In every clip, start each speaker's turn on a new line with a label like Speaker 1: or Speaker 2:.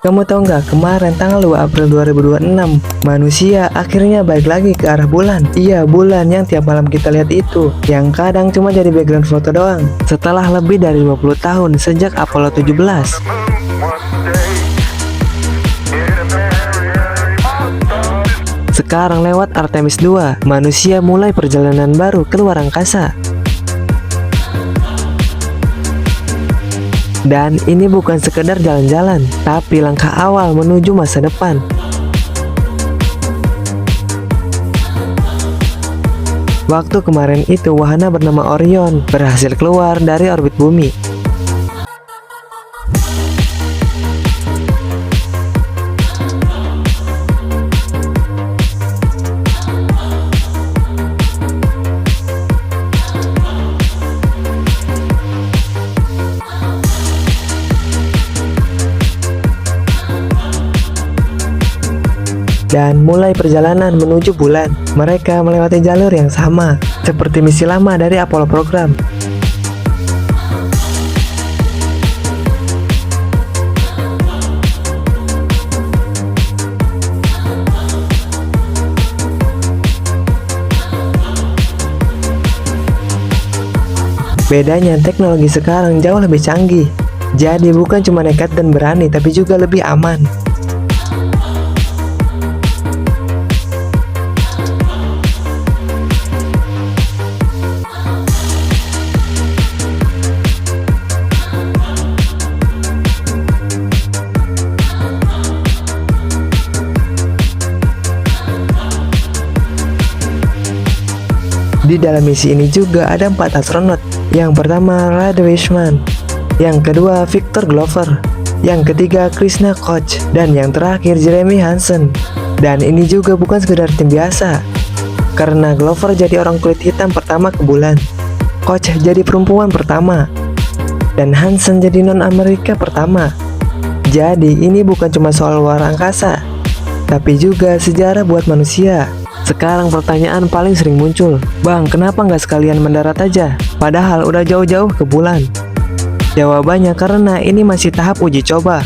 Speaker 1: Kamu tahu nggak, kemarin tanggal 2 April 2026, manusia akhirnya balik lagi ke arah bulan. Iya, bulan yang tiap malam kita lihat itu, yang kadang cuma jadi background foto doang. Setelah lebih dari 50 tahun sejak Apollo 17. Sekarang lewat Artemis 2, manusia mulai perjalanan baru ke luar angkasa. Dan ini bukan sekedar jalan-jalan, tapi langkah awal menuju masa depan. Waktu kemarin itu, wahana bernama Orion berhasil keluar dari orbit bumi. Dan mulai perjalanan menuju bulan. Mereka melewati jalur yang sama, seperti misi lama dari Apollo program. Bedanya, teknologi sekarang jauh lebih canggih. Jadi bukan cuma nekat dan berani, tapi juga lebih aman. Di dalam misi ini juga ada 4 astronot. Yang pertama Reid Wiseman, yang kedua Victor Glover, yang ketiga Krishna Koch, dan yang terakhir Jeremy Hansen. Dan ini juga bukan sekedar tim biasa, karena Glover jadi orang kulit hitam pertama ke bulan, Koch jadi perempuan pertama, dan Hansen jadi non-Amerika pertama. Jadi ini bukan cuma soal luar angkasa, tapi juga sejarah buat manusia. Sekarang pertanyaan paling sering muncul, Bang, kenapa nggak sekalian mendarat aja? Padahal udah jauh-jauh ke bulan. Jawabannya karena ini masih tahap uji coba.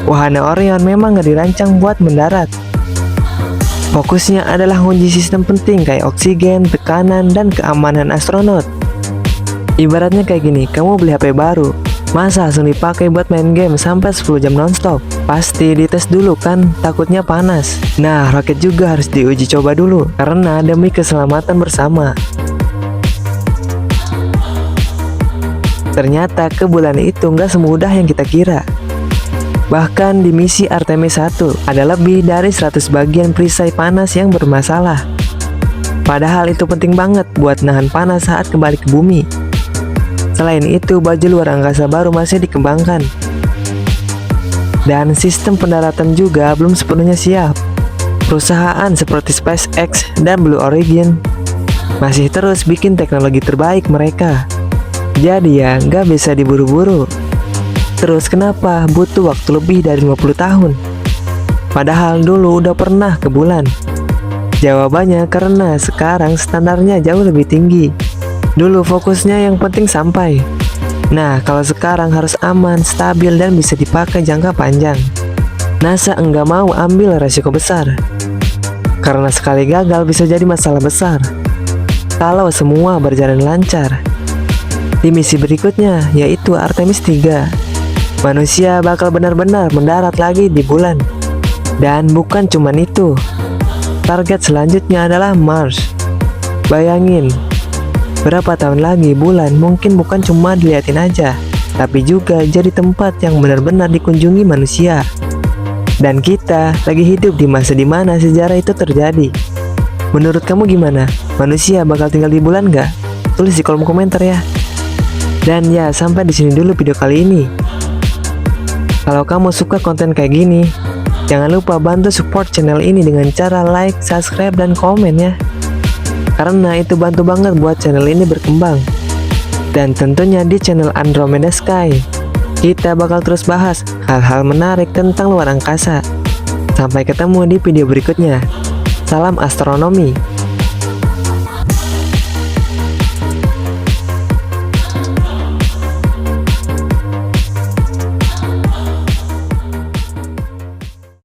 Speaker 1: Wahana Orion memang nggak dirancang buat mendarat. Fokusnya adalah uji sistem penting kayak oksigen, tekanan, dan keamanan astronot. Ibaratnya kayak gini, kamu beli HP baru, masa langsung dipakai buat main game sampai 10 jam nonstop? Pasti dites dulu kan, takutnya panas. Nah, roket juga harus diuji coba dulu, karena demi keselamatan bersama. Ternyata ke bulan itu nggak semudah yang kita kira. Bahkan di misi Artemis 1, ada lebih dari 100 bagian perisai panas yang bermasalah. Padahal itu penting banget buat nahan panas saat kembali ke bumi. Selain itu, baju luar angkasa baru masih dikembangkan. Dan sistem pendaratan juga belum sepenuhnya siap. Perusahaan seperti SpaceX dan Blue Origin masih terus bikin teknologi terbaik mereka. Jadi ya, nggak bisa diburu-buru. Terus kenapa butuh waktu lebih dari 50 tahun? Padahal dulu udah pernah ke bulan. Jawabannya karena sekarang standarnya jauh lebih tinggi. Dulu fokusnya yang penting sampai. Nah, kalau sekarang harus aman, stabil, dan bisa dipakai jangka panjang. NASA enggak mau ambil resiko besar, karena sekali gagal bisa jadi masalah besar. Kalau semua berjalan lancar, di misi berikutnya, yaitu Artemis 3, manusia bakal benar-benar mendarat lagi di bulan. Dan bukan cuman itu, target selanjutnya adalah Mars. Bayangin, berapa tahun lagi bulan mungkin bukan cuma diliatin aja, tapi juga jadi tempat yang benar-benar dikunjungi manusia. Dan kita lagi hidup di masa dimana sejarah itu terjadi. Menurut kamu gimana? Manusia bakal tinggal di bulan nggak? Tulis di kolom komentar ya. Dan ya, sampai di sini dulu video kali ini. Kalau kamu suka konten kayak gini, jangan lupa bantu support channel ini dengan cara like, subscribe, dan komen ya. Karena itu bantu banget buat channel ini berkembang. Dan tentunya di channel Andromeda Sky, kita bakal terus bahas hal-hal menarik tentang luar angkasa. Sampai ketemu di video berikutnya. Salam astronomi.